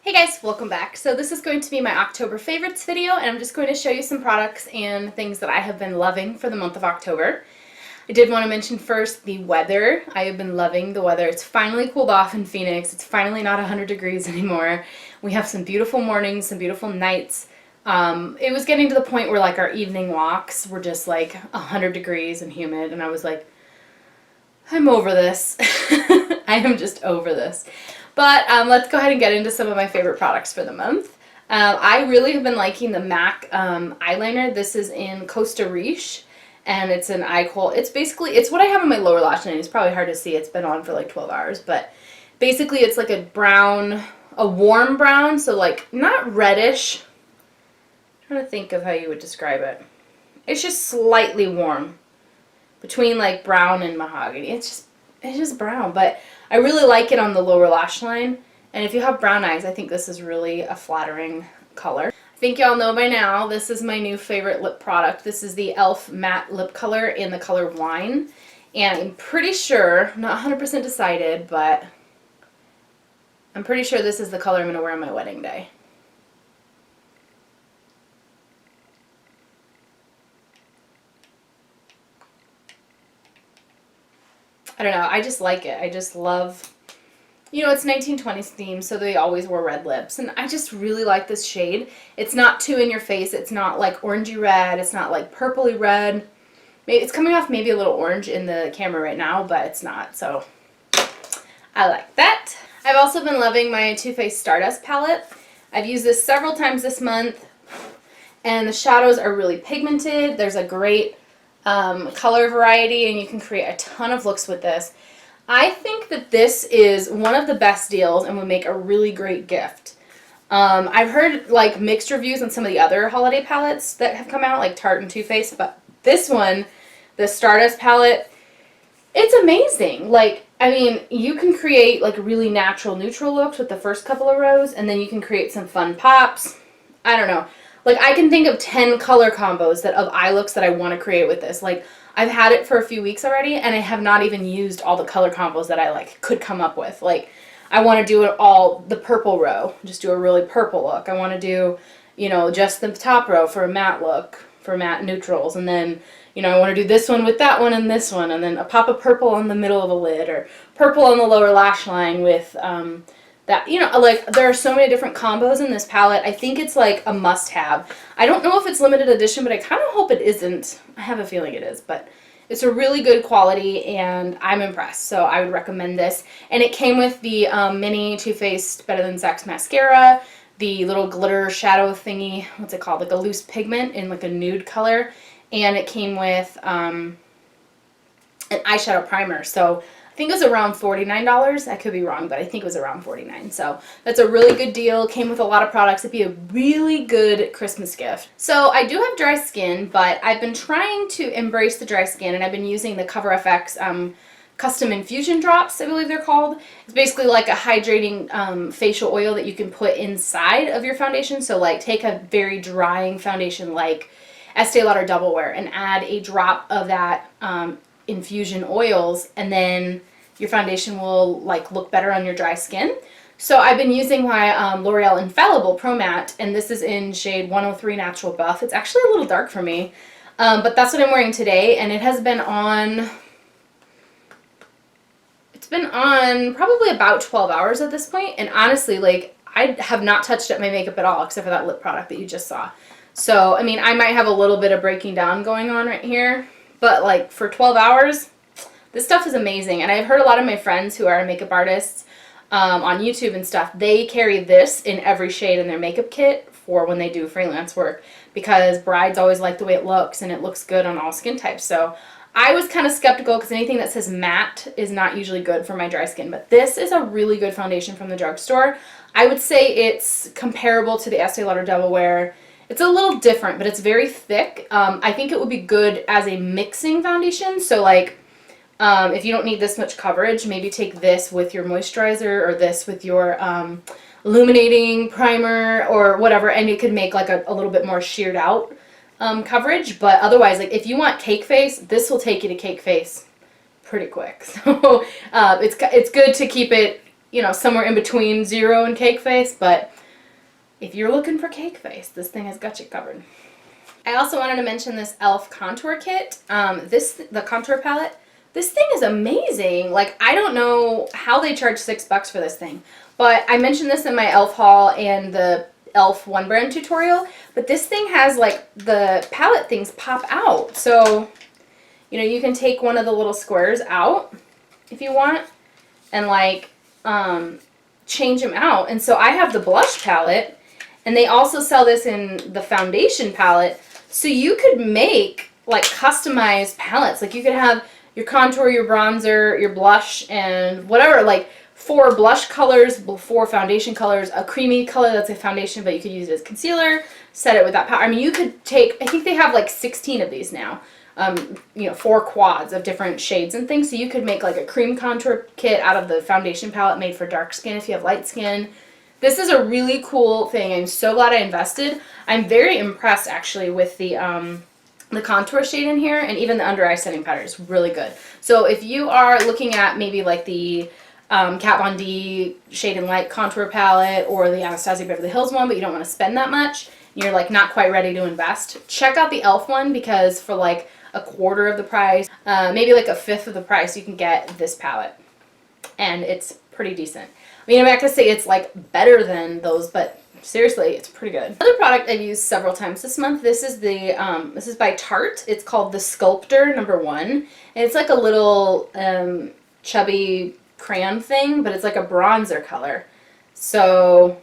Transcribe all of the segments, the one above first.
Hey guys, welcome back. So this is going to be my October favorites video, and I'm just going to show you some products and things that I have been loving for the month of October. I did want to mention first the weather. I have been loving the weather. It's finally cooled off in Phoenix. It's finally not 100 degrees anymore. We have some beautiful mornings, some beautiful nights. It was getting to the point where like our evening walks were just like 100 degrees and humid, and I was like, I'm over this. I am just over this. But let's go ahead and get into some of my favorite products for the month. I really have been liking the MAC eyeliner. This is in Costa Riche, and it's an eye kohl. It's what I have on my lower lash line. It's probably hard to see. It's been on for like 12 hours, but basically it's like a brown, a warm brown, so like not reddish. I'm trying to think of how you would describe it. It's just slightly warm, between like brown and mahogany. It's just brown, but I really like it on the lower lash line. And if you have brown eyes, I think this is really a flattering color. I think y'all know by now, this is my new favorite lip product. This is the e.l.f. matte lip color in the color Wine. And I'm pretty sure, not 100% decided, but I'm pretty sure this is the color I'm going to wear on my wedding day. I don't know, I just like it. I just love, you know, it's 1920s theme, so they always wore red lips, and I just really like this shade. It's not too in your face. It's not like orangey red. It's not like purpley red. It's coming off maybe a little orange in the camera right now, but it's not, so I like that. I've also been loving my Faced Stardust palette. I've used this several times this month, and the shadows are really pigmented. There's a great color variety, and you can create a ton of looks with this. I think that this is one of the best deals and would make a really great gift. I've heard like mixed reviews on some of the other holiday palettes that have come out, like Tarte and Too Faced, but this one, the Stardust palette, it's amazing. Like, I mean, you can create like really natural neutral looks with the first couple of rows, and then you can create some fun pops. I don't know. Like, I can think of 10 color combos of eye looks that I want to create with this. Like, I've had it for a few weeks already, and I have not even used all the color combos that I, like, could come up with. Like, I want to do it all, the purple row, just do a really purple look. I want to do, you know, just the top row for a matte look, for matte neutrals. And then, you know, I want to do this one with that one and this one. And then a pop of purple on the middle of a lid, or purple on the lower lash line with, that, you know, like, there are so many different combos in this palette. I think it's like a must-have. I don't know if it's limited edition, but I kind of hope it isn't. I have a feeling it is, but it's a really good quality, and I'm impressed, so I would recommend this. And it came with the mini Too Faced Better Than Sex mascara, the little glitter shadow thingy, what's it called, like a loose pigment in like a nude color, and it came with an eyeshadow primer. So I think it was around $49. I could be wrong, but I think it was around $49. So that's a really good deal. Came with a lot of products. It'd be a really good Christmas gift. So I do have dry skin, but I've been trying to embrace the dry skin, and I've been using the CoverFX custom infusion drops, I believe they're called. It's basically like a hydrating facial oil that you can put inside of your foundation. So like take a very drying foundation like Estee Lauder Double Wear and add a drop of that infusion oils, and then your foundation will like look better on your dry skin. So I've been using my L'Oreal Infallible Pro Matte, and this is in shade 103 Natural Buff. It's actually a little dark for me, but that's what I'm wearing today, and it has been on, it's been on probably about 12 hours at this point, and honestly, like, I have not touched up my makeup at all except for that lip product that you just saw. So, I mean, I might have a little bit of breaking down going on right here, but like for 12 hours, this stuff is amazing. And I've heard a lot of my friends who are makeup artists on YouTube and stuff, they carry this in every shade in their makeup kit for when they do freelance work, because brides always like the way it looks, and it looks good on all skin types. So I was kind of skeptical because anything that says matte is not usually good for my dry skin, but this is a really good foundation from the drugstore. I would say it's comparable to the Estee Lauder Double Wear. It's a little different, but it's very thick. I think it would be good as a mixing foundation. So like, if you don't need this much coverage, maybe take this with your moisturizer, or this with your illuminating primer or whatever, and it could make like a little bit more sheared out coverage. But otherwise, like if you want cake face, this will take you to cake face pretty quick. So it's good to keep it, you know, somewhere in between 0 and cake face, but if you're looking for cake face, this thing has got you covered. I also wanted to mention this e.l.f. contour kit. The contour palette. This thing is amazing. Like, I don't know how they charge $6 for this thing, but I mentioned this in my e.l.f. haul and the e.l.f. One Brand tutorial, but this thing has, like, the palette things pop out. So, you know, you can take one of the little squares out if you want and, like, change them out. And so I have the blush palette, and they also sell this in the foundation palette. So you could make, like, customized palettes. Like, you could have your contour, your bronzer, your blush, and whatever, like 4 blush colors, 4 foundation colors, a creamy color that's a foundation, but you could use it as concealer, set it with that powder. I mean, you could take, I think they have like 16 of these now, you know, 4 quads of different shades and things. So you could make like a cream contour kit out of the foundation palette made for dark skin if you have light skin. This is a really cool thing. I'm so glad I invested. I'm very impressed actually with the contour shade in here, and even the under eye setting powder is really good. So if you are looking at maybe like the Kat Von D Shade and Light contour palette or the Anastasia Beverly Hills one, but you don't want to spend that much, you're like not quite ready to invest, check out the e.l.f. one, because for like a quarter of the price, maybe like a fifth of the price, you can get this palette, and it's pretty decent. I mean, I'm not gonna say it's like better than those, but seriously, it's pretty good. Another product I've used several times this month. This is the this is by Tarte. It's called the Sculptor #1, and it's like a little chubby crayon thing, but it's like a bronzer color. So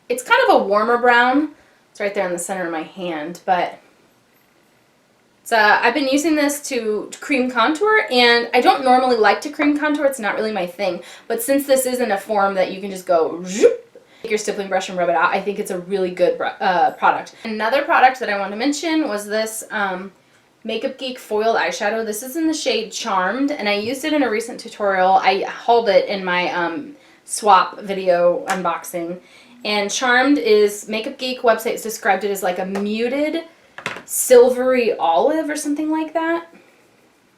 it's kind of a warmer brown. It's right there in the center of my hand, but it's, I've been using this to cream contour, and I don't normally like to cream contour. It's not really my thing, but since this is in a form that you can just go take your stippling brush and rub it out, I think it's a really good product. Another product that I want to mention was this Makeup Geek foiled eyeshadow. This is in the shade Charmed, and I used it in a recent tutorial. I hauled it in my swap video unboxing. And Charmed is, Makeup Geek website described it as like a muted silvery olive or something like that.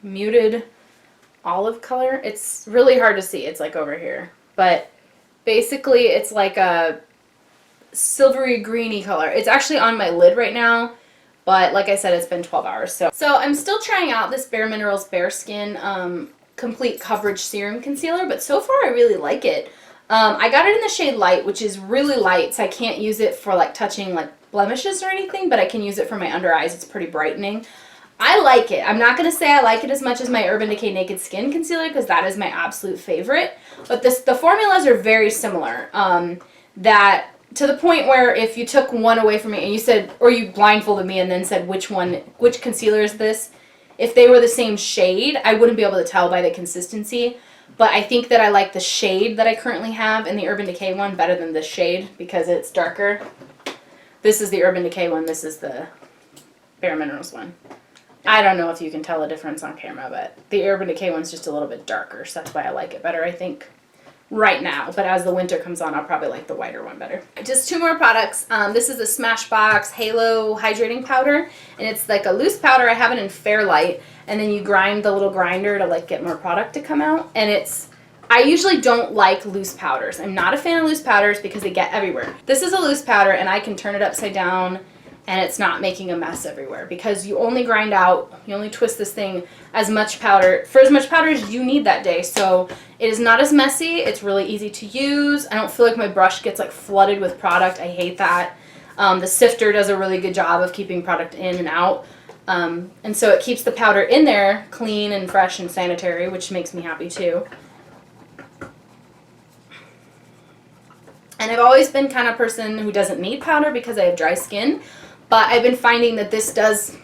Muted olive color. It's really hard to see. It's like over here. But basically it's like a silvery greeny color. It's actually on my lid right now, but like I said, it's been 12 hours. So I'm still trying out this BareMinerals Bare Skin Complete Coverage Serum Concealer, but so far I really like it. I got it in the shade Light, which is really light, so I can't use it for like touching like blemishes or anything, but I can use it for my under eyes. It's pretty brightening. I like it. I'm not going to say I like it as much as my Urban Decay Naked Skin Concealer, because that is my absolute favorite. But the formulas are very similar. That to the point where if you took one away from me and you said, or you blindfolded me and then said which concealer is this, if they were the same shade, I wouldn't be able to tell by the consistency. But I think that I like the shade that I currently have in the Urban Decay one better than this shade because it's darker. This is the Urban Decay one. This is the BareMinerals one. I don't know if you can tell the difference on camera, but the Urban Decay one's just a little bit darker, so that's why I like it better, I think, right now. But as the winter comes on, I'll probably like the whiter one better. Just 2 more products. This is the Smashbox Halo Hydrating Powder, and it's like a loose powder. I have it in Fairlight, and then you grind the little grinder to like get more product to come out. And I usually don't like loose powders. I'm not a fan of loose powders because they get everywhere. This is a loose powder, and I can turn it upside down and it's not making a mess everywhere because you only grind out, you only twist this thing as much powder, for as much powder as you need that day. So it is not as messy. It's really easy to use. I don't feel like my brush gets like flooded with product. I hate that. The sifter does a really good job of keeping product in and out. And so it keeps the powder in there clean and fresh and sanitary, which makes me happy too. And I've always been kind of person who doesn't need powder because I have dry skin. But I've been finding that this does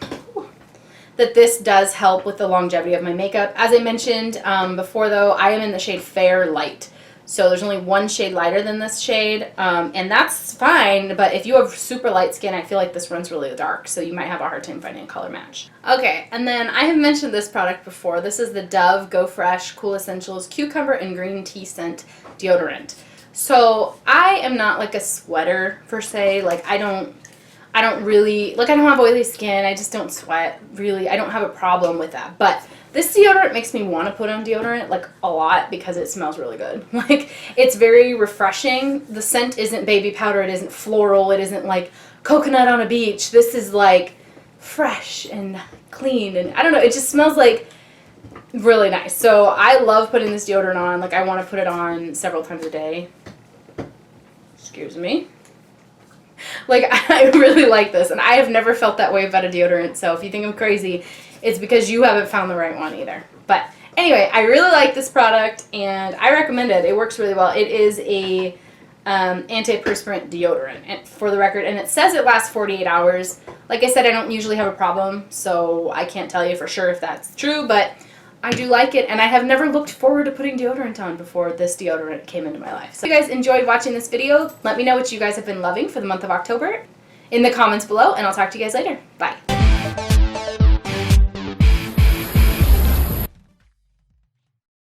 help with the longevity of my makeup. As I mentioned before, though, I am in the shade Fair Light. So there's only one shade lighter than this shade, and that's fine. But if you have super light skin, I feel like this runs really dark, so you might have a hard time finding a color match. Okay, and then I have mentioned this product before. This is the Dove Go Fresh Cool Essentials Cucumber and Green Tea Scent Deodorant. So I am not like a sweater per se. Like I I don't really, like, I don't have oily skin. I just don't sweat, really. I don't have a problem with that. But this deodorant makes me want to put on deodorant, like, a lot because it smells really good. Like, it's very refreshing. The scent isn't baby powder. It isn't floral. It isn't, like, coconut on a beach. This is, like, fresh and clean. And I don't know. It just smells, like, really nice. So I love putting this deodorant on. Like, I want to put it on several times a day. Excuse me. Like, I really like this, and I have never felt that way about a deodorant, so if you think I'm crazy, it's because you haven't found the right one either. But anyway, I really like this product, and I recommend it. It works really well. It is a antiperspirant deodorant, and for the record, and it says it lasts 48 hours. Like I said, I don't usually have a problem, so I can't tell you for sure if that's true, but I do like it, and I have never looked forward to putting deodorant on before this deodorant came into my life. So if you guys enjoyed watching this video, let me know what you guys have been loving for the month of October in the comments below, and I'll talk to you guys later. Bye.